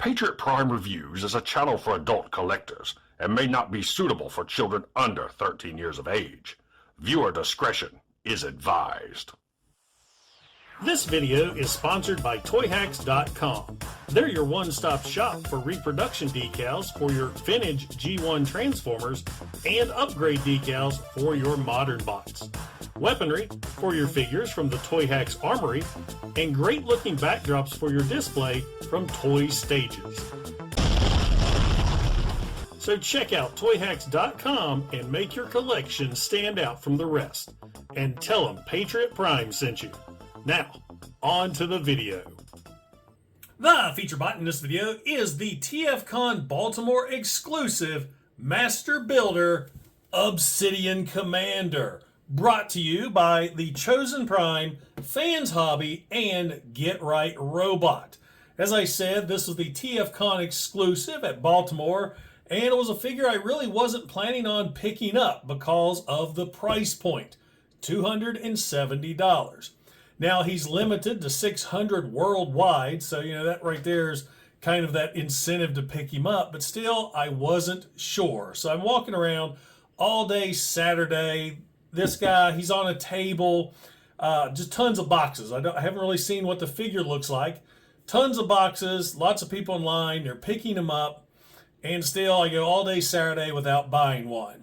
Patriot Prime Reviews is a channel for adult collectors and may not be suitable for children under 13 years of age. Viewer discretion is advised. This video is sponsored by Toyhax.com. They're your one-stop shop for reproduction decals for your vintage G1 Transformers and upgrade decals for your modern bots. Weaponry for your figures from the Toyhax Armory, and great-looking backdrops for your display from Toy Stages. So check out Toyhax.com and make your collection stand out from the rest. And tell them Patriot Prime sent you. Now, on to the video. The feature bot in this video is the TFCON Baltimore Exclusive Master Builder Obsidian Commander, brought to you by the Chosen Prime, Fans Hobby, and Get Right Robot. As I said, this was the TFCON exclusive at Baltimore, and it was a figure I really wasn't planning on picking up because of the price point, $270. Now, he's limited to 600 worldwide, so that right there is kind of that incentive to pick him up, but still, I wasn't sure. So I'm walking around all day Saturday. This guy, he's on a table, just tons of boxes. I haven't really seen what the figure looks like. Tons of boxes, lots of people in line, they're picking him up, and still I go all day Saturday without buying one.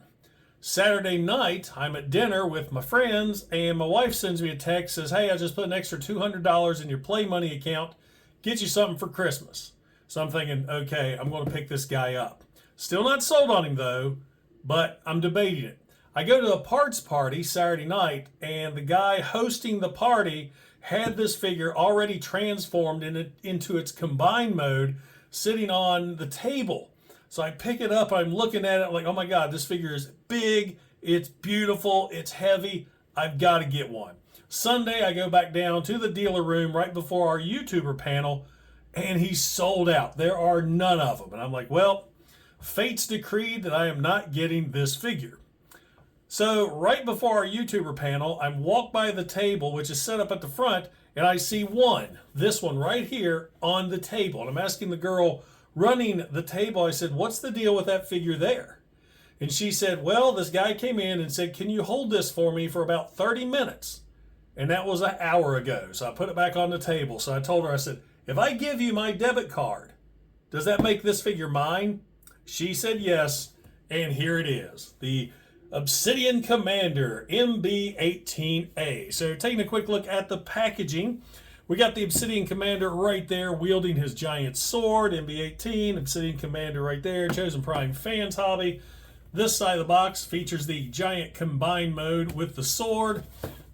Saturday night, I'm at dinner with my friends, and my wife sends me a text, says, hey, I just put an extra $200 in your Play Money account, get you something for Christmas. So I'm thinking, okay, I'm going to pick this guy up. Still not sold on him, though, but I'm debating it. I go to a parts party Saturday night, and the guy hosting the party had this figure already transformed into its combined mode sitting on the table. So I pick it up, I'm looking at it like, oh my God, this figure is big, it's beautiful, it's heavy, I've got to get one. Sunday, I go back down to the dealer room right before our YouTuber panel, and he's sold out. There are none of them. And I'm like, well, fate's decreed that I am not getting this figure. So right before our YouTuber panel, I walk by the table, which is set up at the front, and I see this one right here on the table. And I'm asking the girl running the table, I said, what's the deal with that figure there? And she said, well, this guy came in and said, can you hold this for me for about 30 minutes? And that was an hour ago. So I put it back on the table. So I told her, I said, if I give you my debit card, does that make this figure mine? She said yes, and here it is. The Obsidian Commander MB-18A. So taking a quick look at the packaging, we got the Obsidian Commander right there wielding his giant sword, MB-18, Obsidian Commander right there, Chosen Prime Fans Hobby. This side of the box features the giant combined mode with the sword.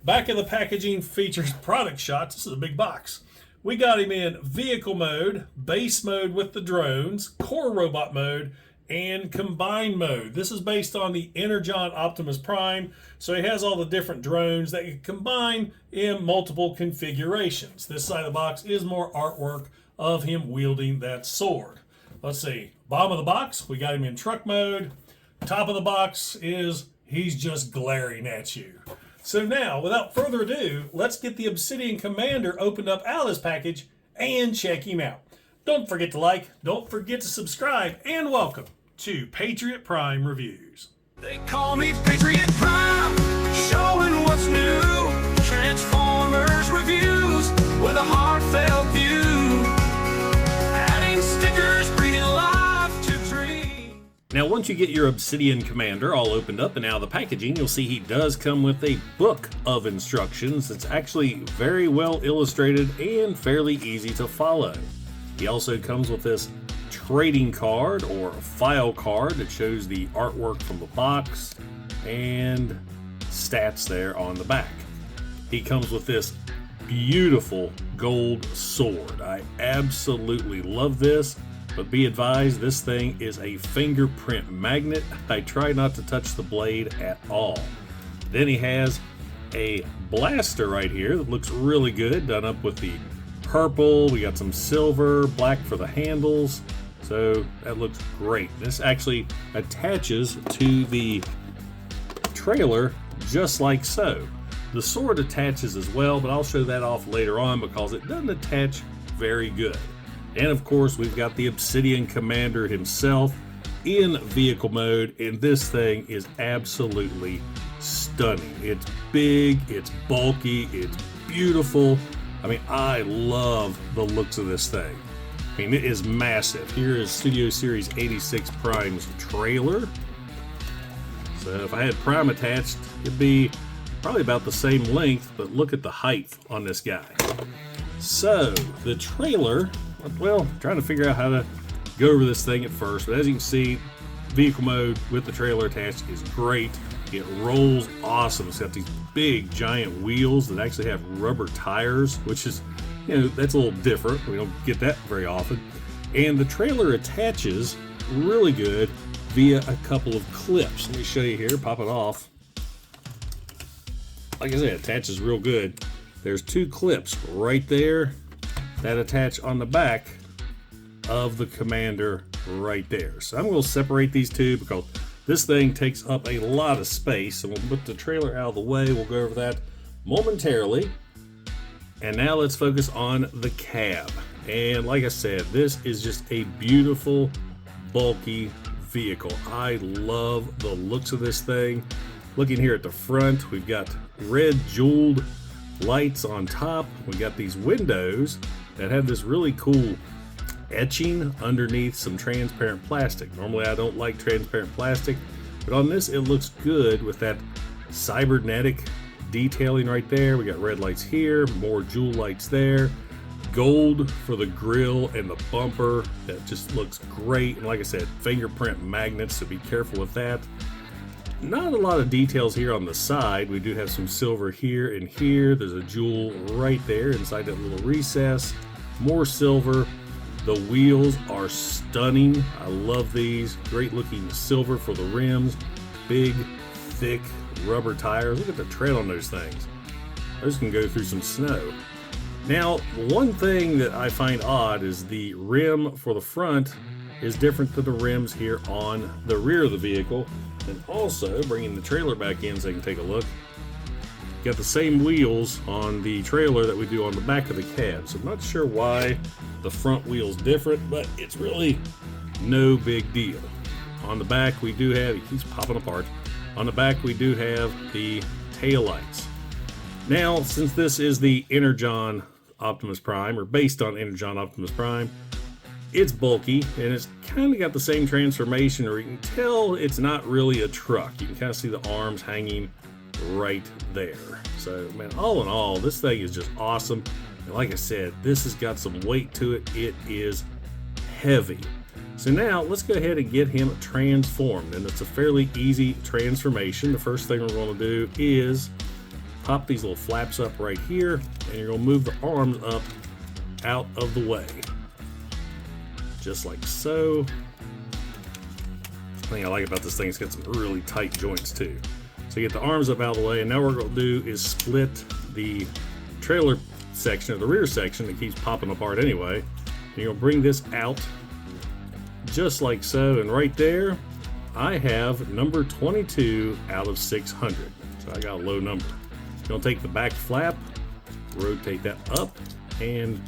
Back of the packaging features product shots. This is a big box. We got him in vehicle mode, base mode with the drones, core robot mode, and combined mode. This is based on the Energon Optimus Prime, so he has all the different drones that you can combine in multiple configurations. This side of the box is more artwork of him wielding that sword. Let's see, bottom of the box, we got him in truck mode. Top of the box is he's just glaring at you. So now, without further ado, let's get the Obsidian Commander opened up out of this package and check him out. Don't forget to like, don't forget to subscribe, and welcome to Patriot Prime Reviews. They call me Patriot Prime, showing what's new. Transformers reviews with a heartfelt view. Adding stickers, breathing life to dream. Now, once you get your Obsidian Commander all opened up and out of the packaging, you'll see he does come with a book of instructions that's actually very well illustrated and fairly easy to follow. He also comes with this trading card or file card that shows the artwork from the box and stats there on the back. He comes with this beautiful gold sword. I absolutely love this, but be advised, this thing is a fingerprint magnet. I try not to touch the blade at all. Then he has a blaster right here that looks really good, done up with the purple, we got some silver, black for the handles, so that looks great. This actually attaches to the trailer just like so. The sword attaches as well, but I'll show that off later on because it doesn't attach very good. And of course, we've got the Obsidian Commander himself in vehicle mode, and this thing is absolutely stunning. It's big, it's bulky, it's beautiful. I mean, I love the looks of this thing. I mean, it is massive. Here is Studio Series 86 Prime's trailer. So if I had Prime attached, it'd be probably about the same length, but look at the height on this guy. So the trailer, well, trying to figure out how to go over this thing at first, but as you can see, vehicle mode with the trailer attached is great. It rolls awesome. It's got these big giant wheels that actually have rubber tires, which is, you know, that's a little different. We don't get that very often. And the trailer attaches really good via a couple of clips. Let me show you here, pop it off. Like I said, it attaches real good. There's two clips right there that attach on the back of the Commander right there. So I'm going to separate these two because this thing takes up a lot of space, and we'll put the trailer out of the way. We'll go over that momentarily. And now let's focus on the cab. And like I said, this is just a beautiful, bulky vehicle. I love the looks of this thing. Looking here at the front, we've got red jeweled lights on top. We've got these windows that have this really cool etching underneath some transparent plastic. Normally I don't like transparent plastic, but on this it looks good with that cybernetic detailing right there. We got red lights here, more jewel lights there, gold for the grille and the bumper. That just looks great. And like I said, fingerprint magnets, so be careful with that. Not a lot of details here on the side. We do have some silver here and here. There's a jewel right there inside that little recess. More silver. The wheels are stunning. I love these. Great looking silver for the rims. Big, thick rubber tires. Look at the tread on those things. Those can go through some snow. Now, one thing that I find odd is the rim for the front is different than the rims here on the rear of the vehicle. And also, bringing the trailer back in so you can take a look, got the same wheels on the trailer that we do on the back of the cab. So I'm not sure why the front wheel's different, but it's really no big deal. On the back we do have, it keeps popping apart. On the back we do have the tail lights. Now, since this is the Energon Optimus Prime, or based on Energon Optimus Prime, it's bulky and it's kind of got the same transformation, or you can tell it's not really a truck. You can kind of see the arms hanging right there. So, man, all in all, this thing is just awesome. And like I said, this has got some weight to it. It is heavy. So now let's go ahead and get him transformed, and it's a fairly easy transformation. The first thing we're going to do is pop these little flaps up right here, and you're going to move the arms up out of the way. Just like so. The thing I like about this thing is it's got some really tight joints too. So get the arms up out of the way, and now what we're going to do is split the trailer section, or the rear section that keeps popping apart anyway. And you're going to bring this out just like so, and right there I have number 22 out of 600. So I got a low number. You're going to take the back flap, rotate that up, and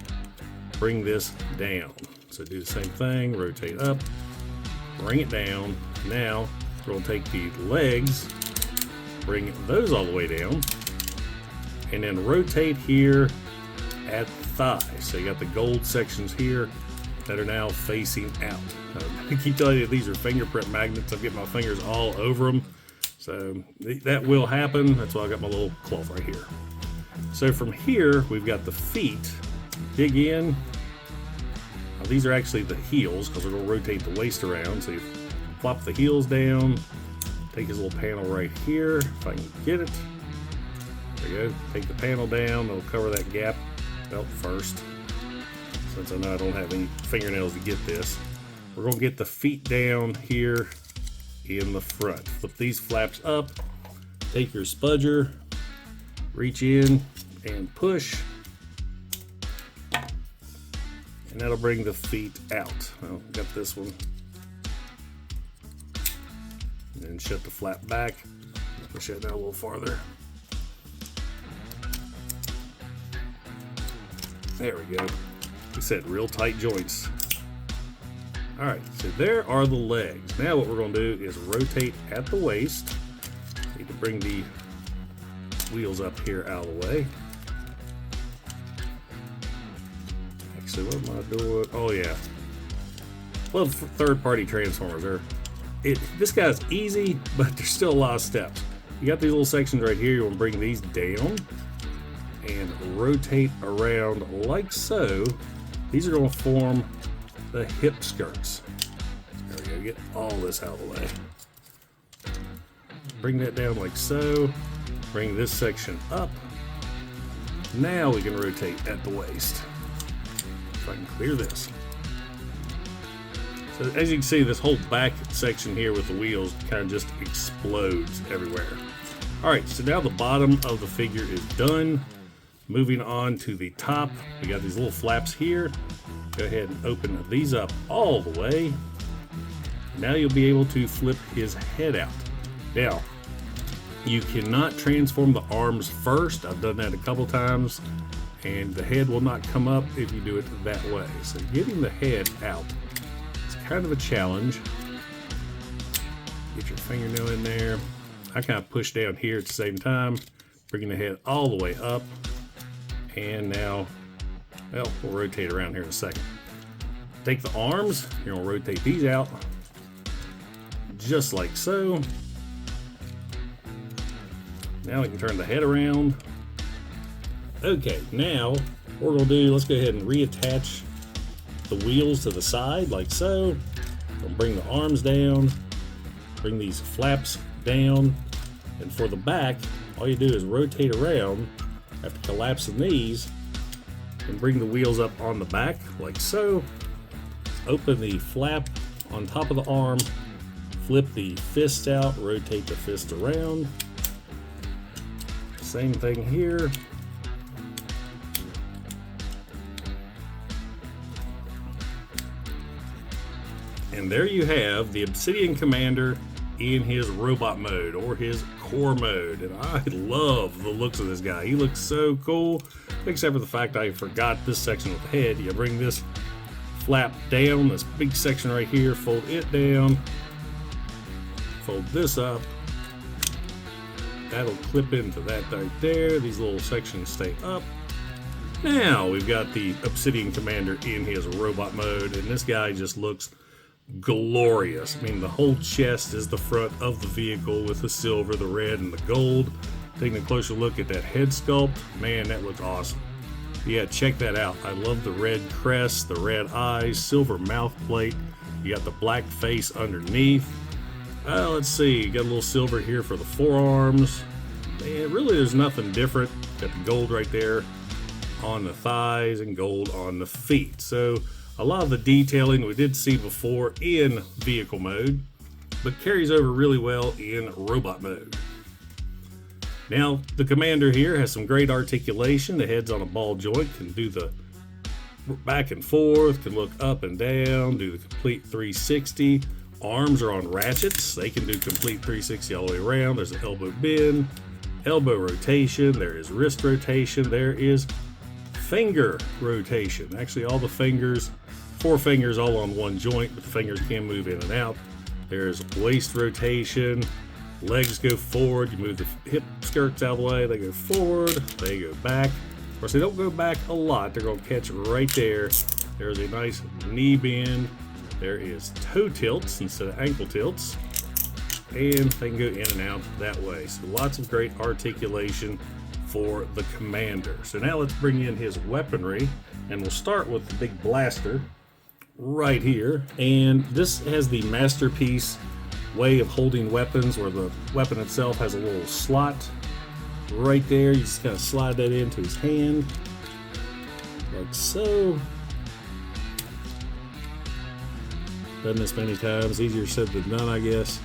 bring this down. So do the same thing, rotate up, bring it down. Now we're going to take the legs, bring those all the way down, and then rotate here at the thigh. So you got the gold sections here that are now facing out. I keep telling you these are fingerprint magnets. I'm getting my fingers all over them. So that will happen. That's why I got my little cloth right here. So from here, we've got the feet. Dig in. Now, these are actually the heels because we're going to rotate the waist around. So you flop the heels down. Take this little panel right here, if I can get it. There you go. Take the panel down. It'll cover that gap belt first. Since I know I don't have any fingernails to get this. We're going to get the feet down here in the front. Flip these flaps up. Take your spudger. Reach in and push. And that'll bring the feet out. Well, got this one. And then shut the flap back. Push that down a little farther. There we go. I said, real tight joints. All right, so there are the legs. Now what we're going to do is rotate at the waist. Need to bring the wheels up here out of the way. Actually, what am I doing? Oh yeah. Well, third-party transformers. This guy's easy, but there's still a lot of steps. You got these little sections right here. You want to bring these down and rotate around like so. These are going to form the hip skirts. There we go. Get all this out of the way. Bring that down like so. Bring this section up. Now we can rotate at the waist. If I can clear this. So as you can see, this whole back section here with the wheels kind of just explodes everywhere. All right, so now the bottom of the figure is done. Moving on to the top, we got these little flaps here. Go ahead and open these up all the way. Now you'll be able to flip his head out. Now, you cannot transform the arms first. I've done that a couple times, and the head will not come up if you do it that way. So getting the head out, kind of a challenge. Get your fingernail in there. I kind of push down here at the same time, bringing the head all the way up. And now, well, we'll rotate around here in a second. Take the arms, you're gonna rotate these out, just like so. Now we can turn the head around. Okay, now what we're gonna do, let's go ahead and reattach the wheels to the side like so. We'll bring the arms down, bring these flaps down, and for the back, all you do is rotate around after collapsing these and bring the wheels up on the back like so. Open the flap on top of the arm, flip the fist out, rotate the fist around. Same thing here. And there you have the Obsidian Commander in his robot mode or his core mode. And I love the looks of this guy. He looks so cool, except for the fact I forgot this section with the head. You bring this flap down, this big section right here, fold it down, fold this up. That'll clip into that right there. These little sections stay up. Now we've got the Obsidian Commander in his robot mode, and this guy just looks glorious. I mean, the whole chest is the front of the vehicle with the silver, the red, and the gold. Taking a closer look at that head sculpt, man, that looks awesome. Yeah, check that out. I love the red crest, the red eyes, silver mouth plate. You got the black face underneath. Let's see, you got a little silver here for the forearms. Man, really there's nothing different. Got the gold right there on the thighs and gold on the feet. So a lot of the detailing we did see before in vehicle mode, but carries over really well in robot mode. Now, the Commander here has some great articulation. The head's on a ball joint, can do the back and forth, can look up and down, do the complete 360. Arms are on ratchets. They can do complete 360 all the way around. There's an elbow bend, elbow rotation, there is wrist rotation, there is finger rotation. Actually, all the fingers, 4 fingers all on one joint, but the fingers can move in and out. There's waist rotation, legs go forward, you move the hip skirts out of the way, they go forward, they go back. Of course, they don't go back a lot, they're going to catch right there. There's a nice knee bend. There is toe tilts instead of ankle tilts, and they can go in and out that way. So lots of great articulation for the Commander. So now let's bring in his weaponry, and we'll start with the big blaster right here. And this has the masterpiece way of holding weapons, where the weapon itself has a little slot right there. You just kind of slide that into his hand like so. Done this many times, easier said than done, I guess,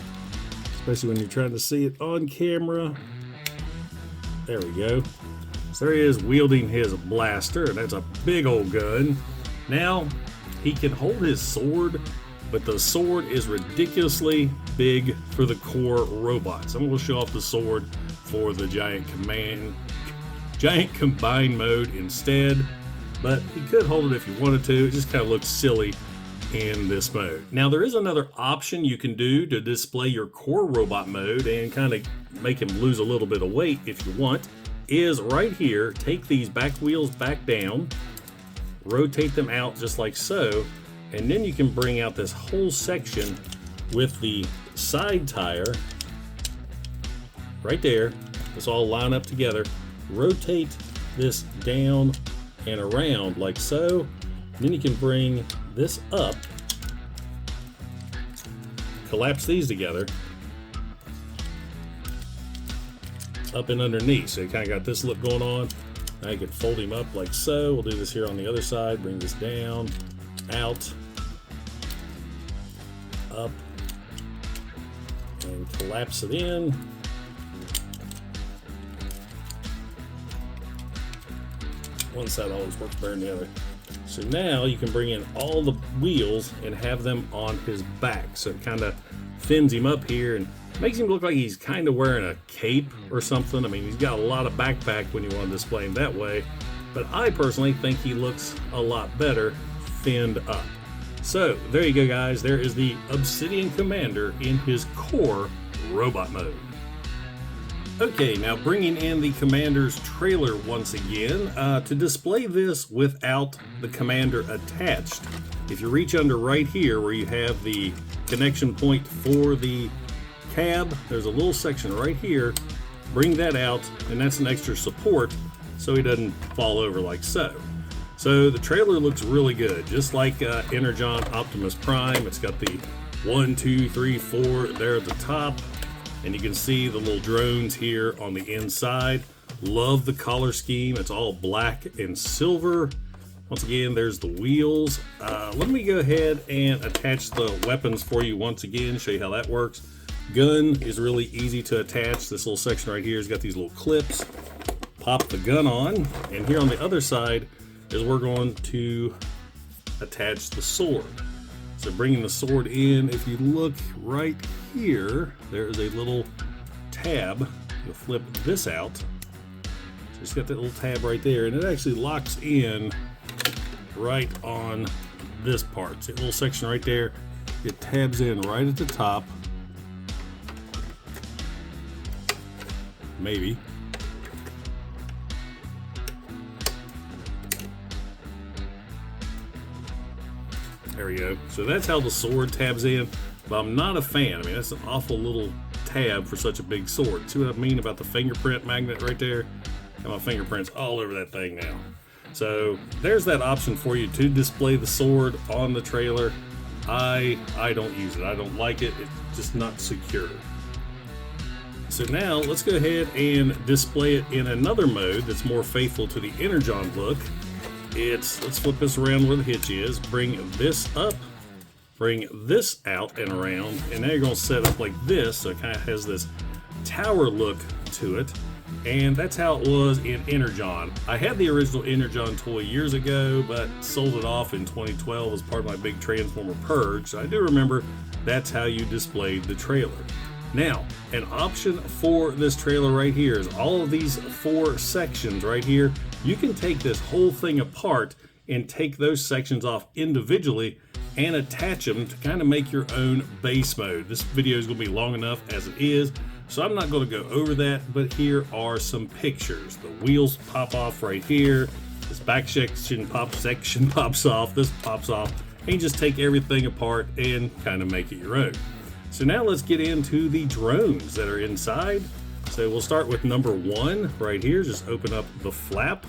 especially when you're trying to see it on camera. There we go. So there he is wielding his blaster, and that's a big old gun. Now he can hold his sword, but the sword is ridiculously big for the core robots. I'm going to show off the sword for the giant combined mode instead. but you could hold it if you wanted to. It just kind of looks silly in this mode. Now there is another option you can do to display your core robot mode and kind of make him lose a little bit of weight if you want, is right here. Take these back wheels back down, rotate them out just like so, and then you can bring out this whole section with the side tire right there. This all line up together. Rotate this down and around like so. Then you can bring this up, collapse these together, up and underneath. So you kind of got this look going on. Now you can fold him up like so. We'll do this here on the other side. Bring this down, out, up, and collapse it in. One side always works better than the other. So now you can bring in all the wheels and have them on his back. So it kind of thins him up here and makes him look like he's kind of wearing a cape or something. I mean, he's got a lot of backpack when you want to display him that way. But I personally think he looks a lot better thinned up. So there you go, guys. There is the Obsidian Commander in his core robot mode. Okay, now bringing in the Commander's trailer once again. To display this without the Commander attached, if you reach under right here where you have the connection point for the cab, there's a little section right here. Bring that out, and that's an extra support so he doesn't fall over like so. So the trailer looks really good, just like Energon Optimus Prime. It's got the 1, 2, 3, 4 there at the top. And you can see the little drones here on the inside. Love the color scheme. It's all black and silver. Once again, there's the wheels. Let me go ahead and attach the weapons for you once again, show you how that works. Gun is really easy to attach. This little section right here has got these little clips. Pop the gun on. And here on the other side is we're going to attach the sword. So bringing the sword in, if you look right here, there's a little tab. You'll flip this out. So it's got that little tab right there, and it actually locks in right on this part. So a little section right there, it tabs in right at the top. Maybe. There we go. So that's how the sword tabs in, but I'm not a fan. I mean, that's an awful little tab for such a big sword. See what I mean about the fingerprint magnet right there? Got my fingerprints all over that thing now. So there's that option for you to display the sword on the trailer. I don't use it. I don't like it. It's just not secure. So now let's go ahead and display it in another mode that's more faithful to the Energon look. Let's flip this around where the hitch is, bring this up, bring this out and around, and now you're going to set up like this, so it kind of has this tower look to it, and that's how it was in Energon. I had the original Energon toy years ago, but sold it off in 2012 as part of my big Transformer purge, so I do remember that's how you displayed the trailer. Now, an option for this trailer right here is all of these 4 sections right here. You can take this whole thing apart and take those sections off individually and attach them to kind of make your own base mode. This video is going to be long enough as it is, so I'm not going to go over that, but here are some pictures. The wheels pop off right here. This back section pops off. This pops off. And you just take everything apart and kind of make it your own. So now let's get into the drones that are inside. So we'll start with number 1 right here. Just open up the flap,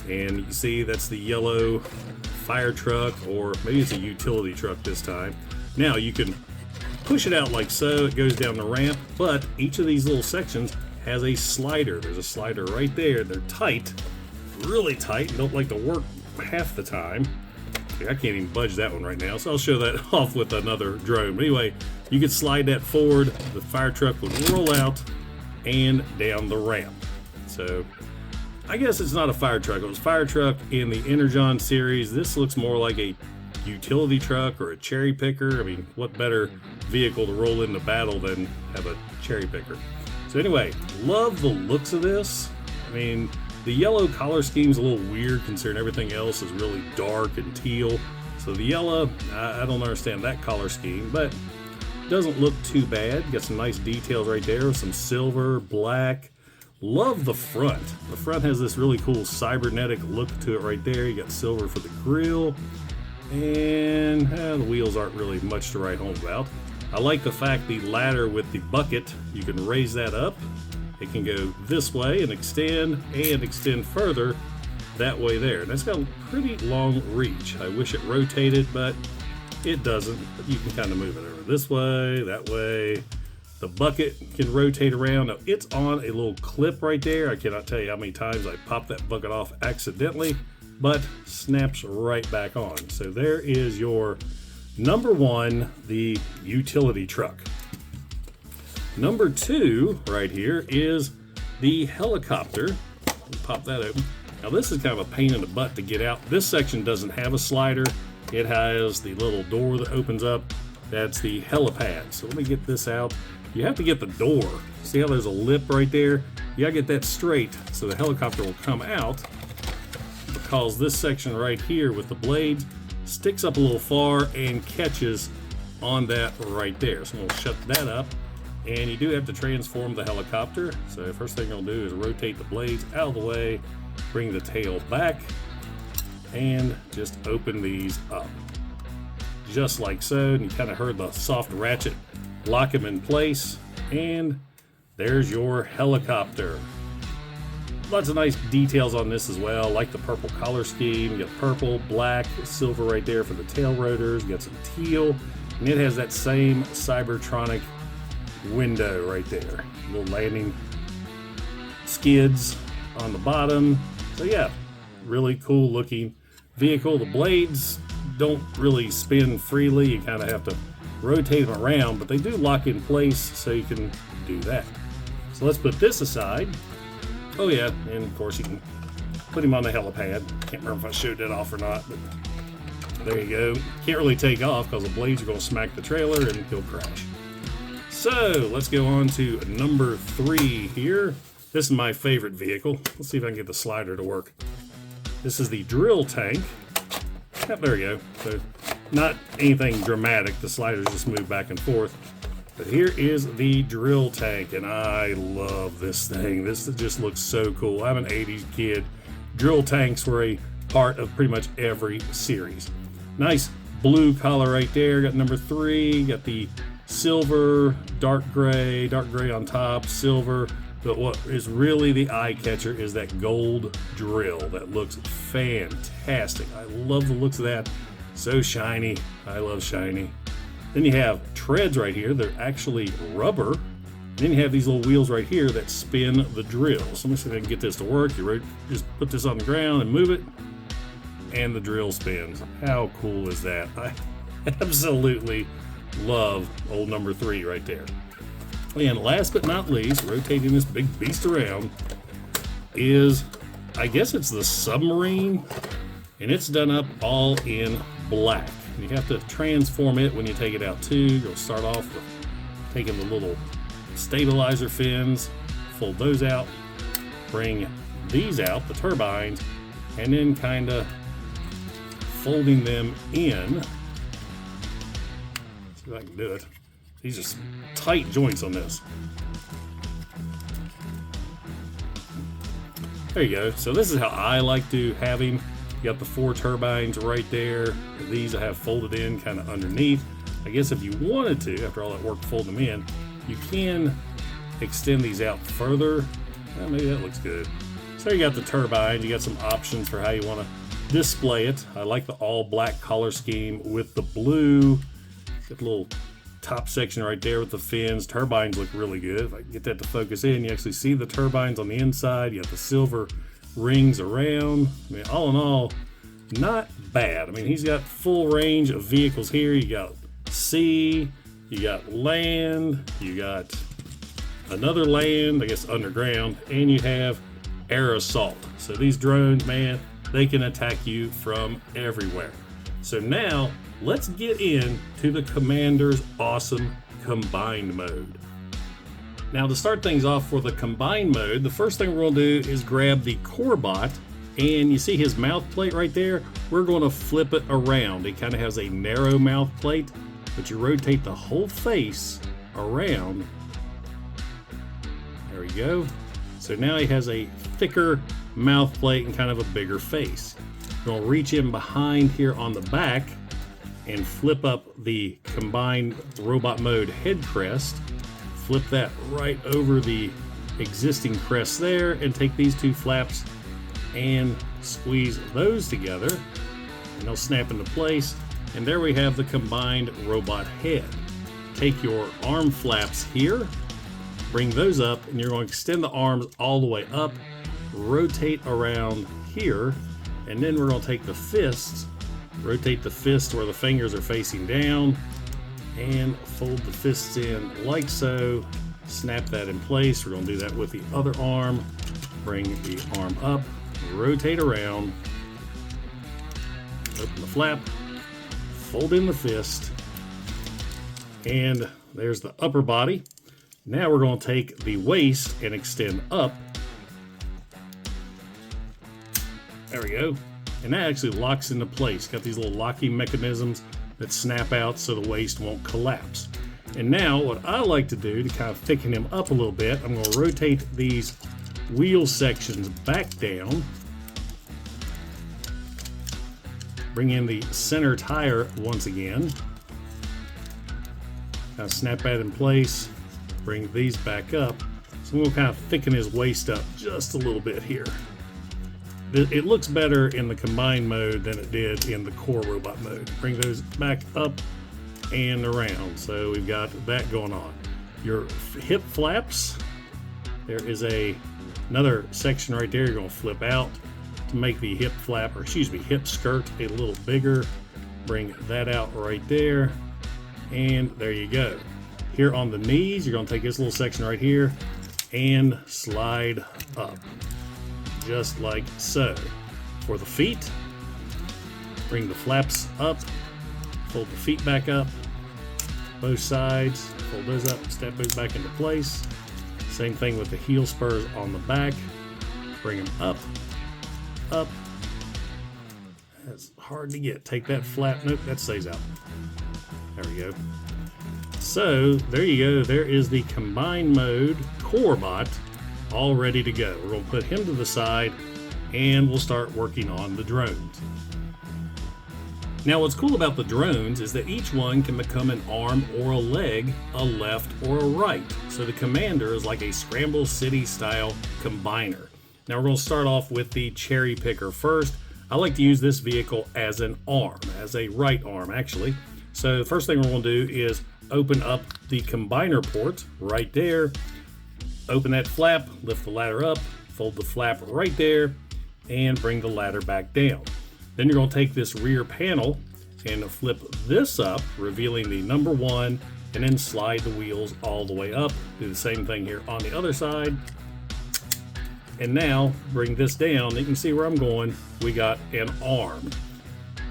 and you see that's the yellow fire truck, or maybe it's a utility truck this time. Now you can push it out like so. It goes down the ramp, but each of these little sections has a slider. There's a slider right there. They're tight, really tight, and don't like to work half the time. I can't even budge that one right now, so I'll show that off with another drone. But anyway, you can slide that forward. The fire truck would roll out and down the ramp. So I guess it's not a fire truck. It was a fire truck in the Energon series. This looks more like a utility truck or a cherry picker. I mean, what better vehicle to roll into battle than have a cherry picker? So anyway, love the looks of this. I mean, The yellow color scheme's a little weird considering everything else is really dark and teal. So the yellow, I don't understand that color scheme, but doesn't look too bad. Got some nice details right there with some silver, black. Love the front. The front has this really cool cybernetic look to it right there. You got silver for the grille, and the wheels aren't really much to write home about. I like the fact the ladder with the bucket, you can raise that up. It can go this way and extend further that way there. And it's got a pretty long reach. I wish it rotated, but it doesn't. But you can kind of move it over this way, that way. The bucket can rotate around. Now, it's on a little clip right there. I cannot tell you how many times I popped that bucket off accidentally, but snaps right back on. So there is your number one, the utility truck. Number two right here is the helicopter. Pop that open. Now this is kind of a pain in the butt to get out. This section doesn't have a slider. It has the little door that opens up. That's the helipad. So let me get this out. You have to get the door. See how there's a lip right there? You gotta get that straight so the helicopter will come out, because this section right here with the blades sticks up a little far and catches on that right there. So we'll shut that up. And you do have to transform the helicopter. So first thing you'll do is rotate the blades out of the way, bring the tail back, and just open these up. Just like so. And you kind of heard the soft ratchet lock them in place. And there's your helicopter. Lots of nice details on this as well, like the purple color scheme. You got purple, black, silver right there for the tail rotors. You got some teal, and it has that same Cybertronic window right there. Little landing skids on the bottom. So yeah, really cool looking vehicle. The blades don't really spin freely. You kind of have to rotate them around, but they do lock in place, so you can do that. So let's put this aside. Oh yeah, and of course you can put him on the helipad. Can't remember if I showed that off or not, but there you go. Can't really take off because the blades are going to smack the trailer and he'll crash. So let's go on to number three here. This is my favorite vehicle. Let's see if I can get the slider to work. This is the drill tank. Yep, there we go. So not anything dramatic. The sliders just move back and forth. But here is the drill tank, and I love this thing. This just looks so cool. I'm an 80s kid. Drill tanks were a part of pretty much every series. Nice blue color right there. Got number three. Got the silver, dark gray on top, silver. But what is really the eye catcher is that gold drill. That looks fantastic. I love the looks of that. So shiny. I love shiny. Then you have treads right here. They're actually rubber. Then you have these little wheels right here that spin the drill. So let me see if I can get this to work. You just put this on the ground and move it, and the drill spins. How cool is that? I absolutely love old number three right there. And last but not least, rotating this big beast around is, I guess it's the submarine, and it's done up all in black. You have to transform it when you take it out too. You'll start off with taking the little stabilizer fins, fold those out, bring these out, the turbines, and then kind of folding them in. Let's see if I can do it. These are some tight joints on this. There you go. So this is how I like to have him. You got the four turbines right there. These I have folded in kind of underneath. I guess if you wanted to, after all that work folding them in, you can extend these out further. Well, maybe that looks good. So you got the turbines. You got some options for how you want to display it. I like the all black color scheme with the blue. Got the little top section right there with the fins. Turbines look really good. If I can get that to focus in, you actually see the turbines on the inside. You got the silver rings around. I mean, all in all, not bad. I mean, he's got full range of vehicles here. You got sea, you got land, you got another land, I guess underground, and you have air assault. So these drones, man, they can attack you from everywhere. So now let's get into the Commander's awesome combined mode. Now to start things off for the combined mode, the first thing we're going to do is grab the core bot, and you see his mouth plate right there? We're going to flip it around. It kind of has a narrow mouth plate, but you rotate the whole face around. There we go. So now he has a thicker mouth plate and kind of a bigger face. We're going to reach in behind here on the back and flip up the combined robot mode head crest. Flip that right over the existing crest there and take these two flaps and squeeze those together and they'll snap into place. And there we have the combined robot head. Take your arm flaps here, bring those up, and you're going to extend the arms all the way up, rotate around here, and then we're going to take the fists, rotate the fist where the fingers are facing down, and fold the fists in like so, snap that in place. We're going to do that with the other arm. Bring the arm up, rotate around, open the flap, fold in the fist, and there's the upper body. Now we're going to take the waist and extend up. There we go. And that actually locks into place. Got these little locking mechanisms that snap out so the waist won't collapse. And now what I like to do to kind of thicken him up a little bit, I'm going to rotate these wheel sections back down. Bring in the center tire once again. Kind of snap that in place. Bring these back up. So we'll kind of thicken his waist up just a little bit here. It looks better in the combined mode than it did in the core robot mode. Bring those back up and around. So we've got that going on. Your hip flaps, there is another section right there you're going to flip out to make the hip flap, or excuse me, hip skirt a little bigger. Bring that out right there, and there you go. Here on the knees, you're going to take this little section right here and slide up. Just like so. For the feet, bring the flaps up, fold the feet back up, both sides, fold those up, step those back into place. Same thing with the heel spurs on the back. Bring them up, up. That's hard to get. Take that flap, nope, that stays out. There we go. So there you go. There is the combined mode core bot all ready to go. We're going to put him to the side and we'll start working on the drones. Now what's cool about the drones is that each one can become an arm or a leg, a left or a right. So the commander is like a Scramble City style combiner. Now we're going to start off with the cherry picker first. I like to use this vehicle as an arm, as a right arm actually. So the first thing we're going to do is open up the combiner port right there. Open that flap, lift the ladder up, fold the flap right there, and bring the ladder back down. Then you're going to take this rear panel and flip this up, revealing the number 1, and then slide the wheels all the way up. Do the same thing here on the other side. And now bring this down. You can see where I'm going. We got an arm.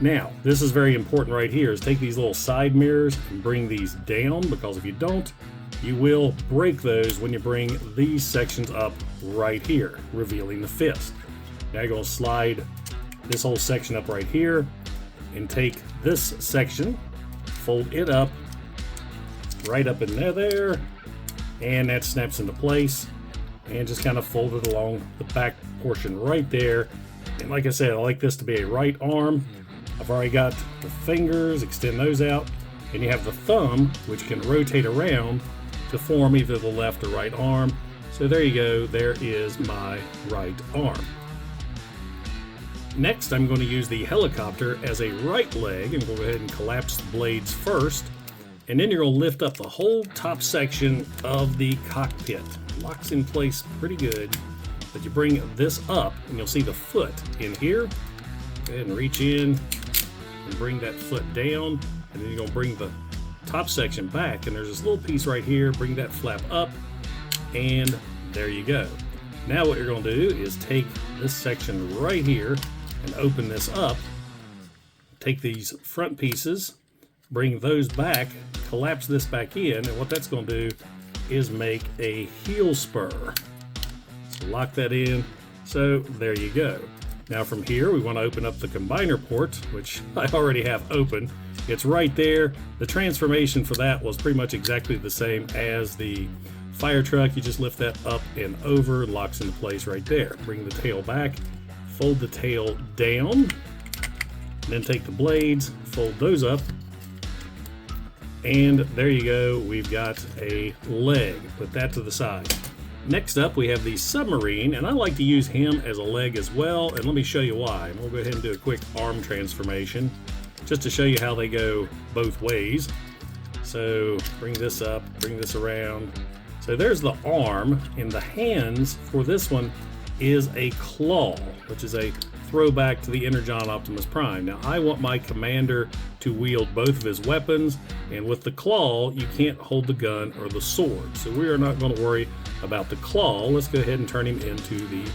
Now, this is very important right here, is take these little side mirrors and bring these down, because if you don't, you will break those when you bring these sections up right here, revealing the fist. Now you're going to slide this whole section up right here and take this section, fold it up, right up in there, and that snaps into place, and just kind of fold it along the back portion right there. And like I said, I like this to be a right arm. I've already got the fingers, extend those out, and you have the thumb, which can rotate around to form either the left or right arm. So there you go, there is my right arm. Next, I'm going to use the helicopter as a right leg, and we'll go ahead and collapse the blades first. And then you're going to lift up the whole top section of the cockpit. Locks in place pretty good, but you bring this up, and you'll see the foot in here. Go ahead and reach in and bring that foot down, and then you're going to bring the top section back, and there's this little piece right here. Bring that flap up, and there you go. Now what you're going to do is take this section right here and open this up. Take these front pieces, bring those back, collapse this back in, and what that's going to do is make a heel spur. So lock that in. So there you go. Now from here, we want to open up the combiner port, which I already have open. It's right there. The transformation for that was pretty much exactly the same as the fire truck. You just lift that up and over, locks into place right there. Bring the tail back, fold the tail down, then take the blades, fold those up, and there you go. We've got a leg. Put that to the side. Next up, we have the submarine, and I like to use him as a leg as well, and let me show you why. We'll go ahead and do a quick arm transformation just to show you how they go both ways. So bring this up, bring this around. So there's the arm, and the hands for this one is a claw, which is a throwback to the Energon Optimus Prime. Now I want my commander to wield both of his weapons, and with the claw you can't hold the gun or the sword, so we are not going to worry about the claw. Let's go ahead and turn him into the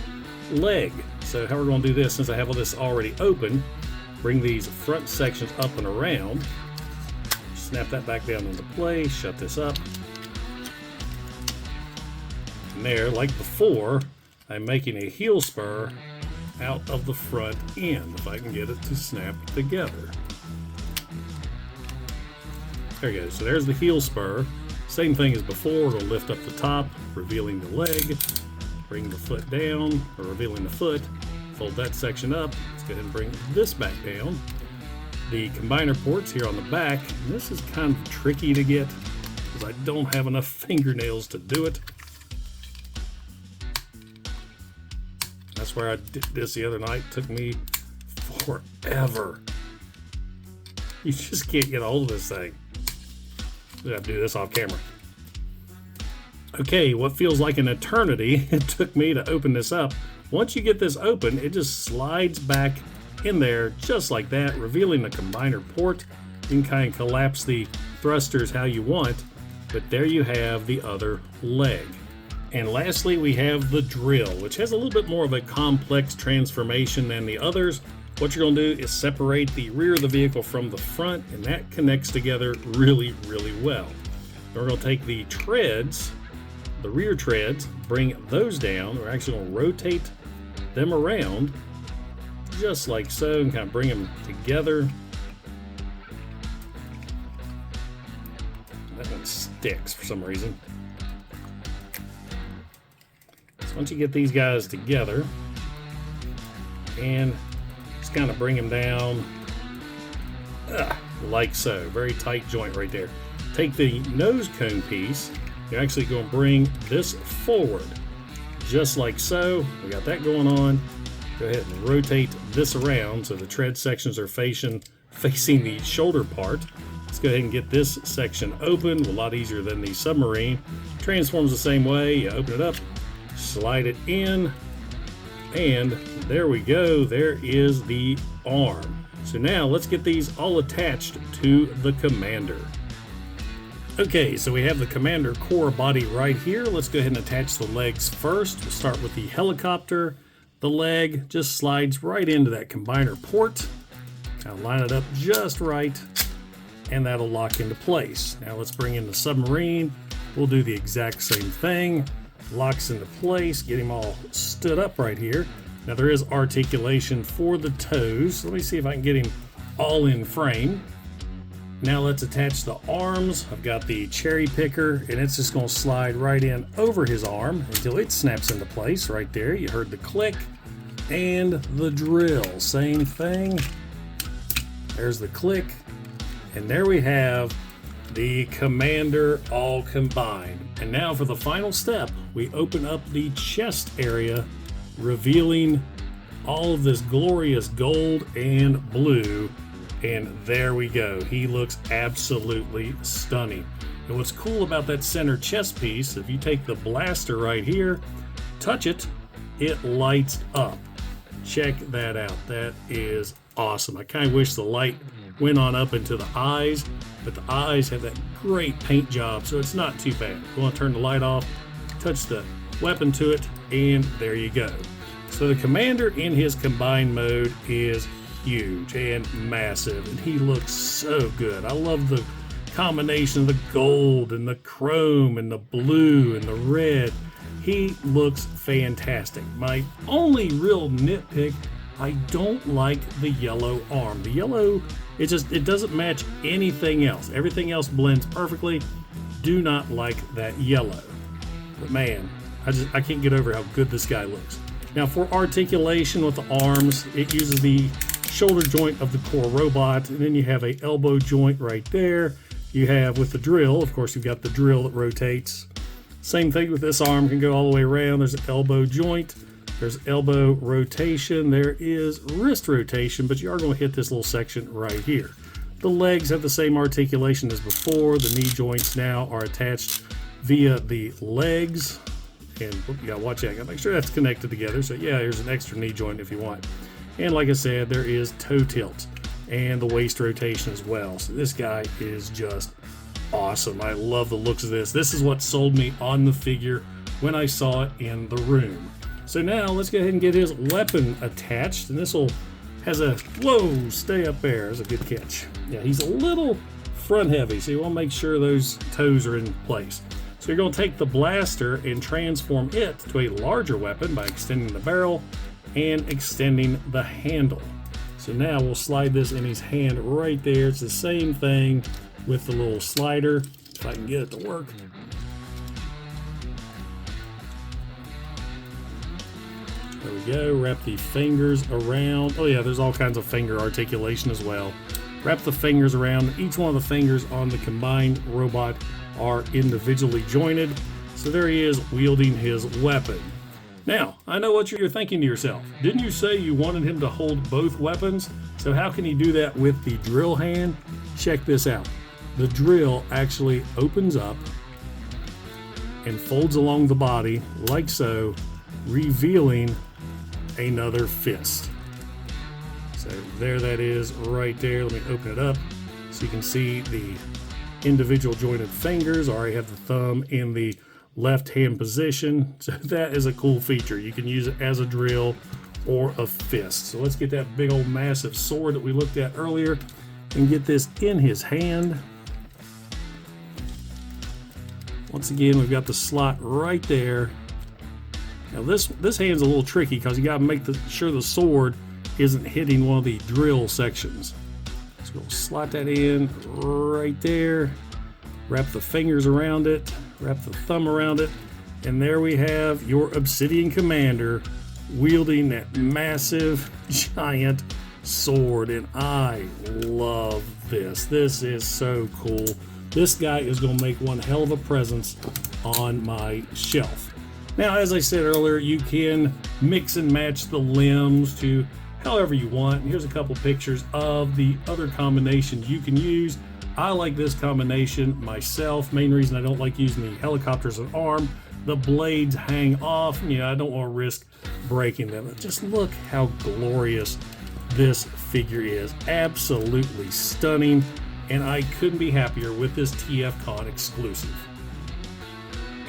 leg. So how we're going to do this, since I have all this already open, bring these front sections up and around, snap that back down into place, shut this up, and there, like before, I'm making a heel spur out of the front end, if I can get it to snap together. There you go. So there's the heel spur. Same thing as before. We'll lift up the top, revealing the leg, bring the foot down, or revealing the foot, fold that section up. Let's go ahead and bring this back down. The combiner ports here on the back, and this is kind of tricky to get because I don't have enough fingernails to do it. That's where I did this the other night. It took me forever. You just can't get a hold of this thing. We have to do this off camera. Okay, what feels like an eternity it took me to open this up. Once you get this open, it just slides back in there just like that, revealing the combiner port. You can kind of collapse the thrusters how you want, but there you have the other leg. And lastly, we have the drill, which has a little bit more of a complex transformation than the others. What you're going to do is separate the rear of the vehicle from the front, and that connects together really, really well. We're going to take the treads, the rear treads, bring those down. We're actually going to rotate them around just like so, and kind of bring them together. That one sticks for some reason. Once you get these guys together and just kind of bring them down like so, very tight joint right there. Take the nose cone piece, you're actually going to bring this forward just like so. We got that going on. Go ahead and rotate this around so the tread sections are facing the shoulder part. Let's go ahead and get this section open. A lot easier than the submarine. Transforms the same way. You open it up, slide it in, and there we go. There is the arm. So now let's get these all attached to the commander. Okay, so we have the commander core body right here. Let's go ahead and attach the legs first. We'll start with the helicopter. The leg just slides right into that combiner port. Now line it up just right, and that'll lock into place. Now let's bring in the submarine. We'll do the exact same thing. Locks into place, get him all stood up right here. Now there is articulation for the toes. Let me see if I can get him all in frame. Now let's attach the arms. I've got the cherry picker, and it's just going to slide right in over his arm until it snaps into place right there. You heard the click. And the drill, same thing. There's the click, and there we have the commander all combined. And now for the final step, we open up the chest area, revealing all of this glorious gold and blue. And there we go. He looks absolutely stunning. And what's cool about that center chest piece, if you take the blaster right here, touch it, it lights up. Check that out. That is awesome. I kind of wish the light went on up into the eyes, but the eyes have that great paint job, so it's not too bad. You want to turn the light off, touch the weapon to it, and there you go. So the commander in his combined mode is huge and massive, and he looks so good. I love the combination of the gold and the chrome and the blue and the red. He looks fantastic. My only real nitpick, I don't like the yellow arm. The yellow, it doesn't match anything else. Everything else blends perfectly. Do not like that yellow. But man, I can't get over how good this guy looks. Now for articulation with the arms, it uses the shoulder joint of the core robot, and then you have a elbow joint right there. You have with the drill, of course, you've got the drill that rotates. Same thing with this arm, can go all the way around. There's an elbow joint, there's elbow rotation, there is wrist rotation, but you are going to hit this little section right here. The legs have the same articulation as before. The knee joints now are attached via the legs. And you gotta watch that, you gotta make sure that's connected together. So yeah, here's an extra knee joint if you want. And like I said, there is toe tilt and the waist rotation as well. So this guy is just awesome. I love the looks of this. This is what sold me on the figure when I saw it in the room. So now let's go ahead and get his weapon attached, and this has a, whoa, stay up there. That's a good catch. Yeah, he's a little front heavy, so you want to make sure those toes are in place. So you're going to take the blaster and transform it to a larger weapon by extending the barrel and extending the handle. So now we'll slide this in his hand right there. It's the same thing with the little slider, if I can get it to work. There we go. Wrap the fingers around. Oh yeah, there's all kinds of finger articulation as well. Wrap the fingers around. Each one of the fingers on the combined robot are individually jointed. So there he is wielding his weapon. Now, I know what you're thinking to yourself. Didn't you say you wanted him to hold both weapons? So how can he do that with the drill hand? Check this out. The drill actually opens up and folds along the body like so, revealing another fist. So there that is right there. Let me open it up so you can see the individual jointed fingers. I already have the thumb in the left hand position. So that is a cool feature. You can use it as a drill or a fist. So let's get that big old massive sword that we looked at earlier and get this in his hand. Once again, we've got the slot right there. Now this hand's a little tricky because you got to make sure the sword isn't hitting one of the drill sections. So we'll slot that in right there. Wrap the fingers around it. Wrap the thumb around it. And there we have your Obsidian Commander wielding that massive, giant sword. And I love this. This is so cool. This guy is going to make one hell of a presence on my shelf. Now, as I said earlier, you can mix and match the limbs to however you want. And here's a couple pictures of the other combinations you can use. I like this combination myself. Main reason I don't like using the helicopter as an arm, the blades hang off. I don't want to risk breaking them. But just look how glorious this figure is. Absolutely stunning. And I couldn't be happier with this TFCON exclusive.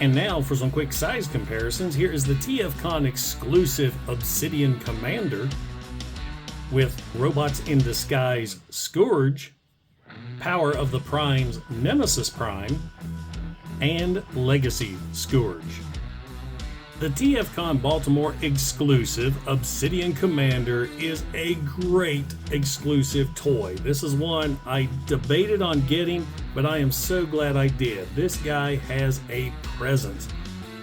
And now for some quick size comparisons. Here is the TFCON exclusive Obsidian Commander with Robots in Disguise Scourge, Power of the Prime's Nemesis Prime, and Legacy Scourge. The TFCON Baltimore exclusive Obsidian Commander is a great exclusive toy. This is one I debated on getting, but I am so glad I did. This guy has a presence.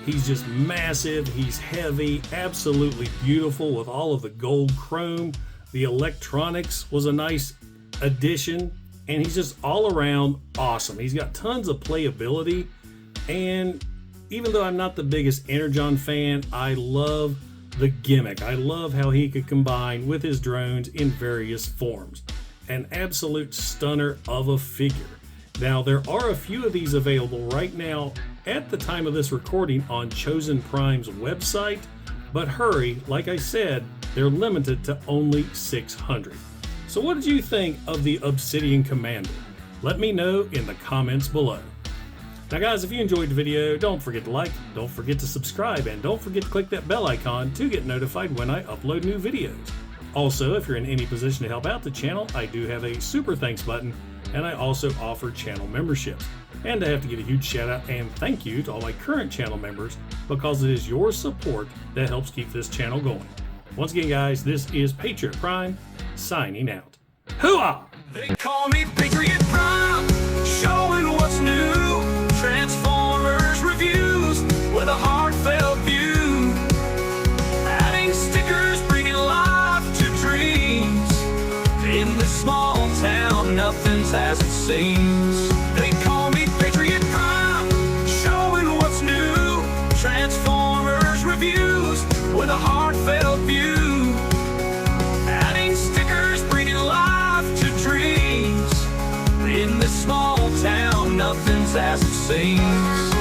He's just massive, he's heavy, absolutely beautiful with all of the gold chrome. The electronics was a nice addition, and he's just all around awesome. He's got tons of playability, and even though I'm not the biggest Energon fan, I love the gimmick. I love how he could combine with his drones in various forms. An absolute stunner of a figure. Now, there are a few of these available right now at the time of this recording on Chosen Prime's website, but hurry, like I said, they're limited to only 600. So what did you think of the Obsidian Commander? Let me know in the comments below. Now guys, if you enjoyed the video, don't forget to like, don't forget to subscribe, and don't forget to click that bell icon to get notified when I upload new videos. Also, if you're in any position to help out the channel, I do have a super thanks button and I also offer channel memberships. And I have to give a huge shout out and thank you to all my current channel members, because it is your support that helps keep this channel going. Once again, guys, this is Patriot Prime signing out. Hooah! They call me Patriot Prime, showing what's new. Transformers reviews with a heartfelt view. Adding stickers, bringing life to dreams. In this small town, nothing's as it seems. They call me Patriot Prime, showing what's new. Transformers reviews with a heartfelt view. Adding stickers, bringing life to dreams. In this small town, nothing's as it seems.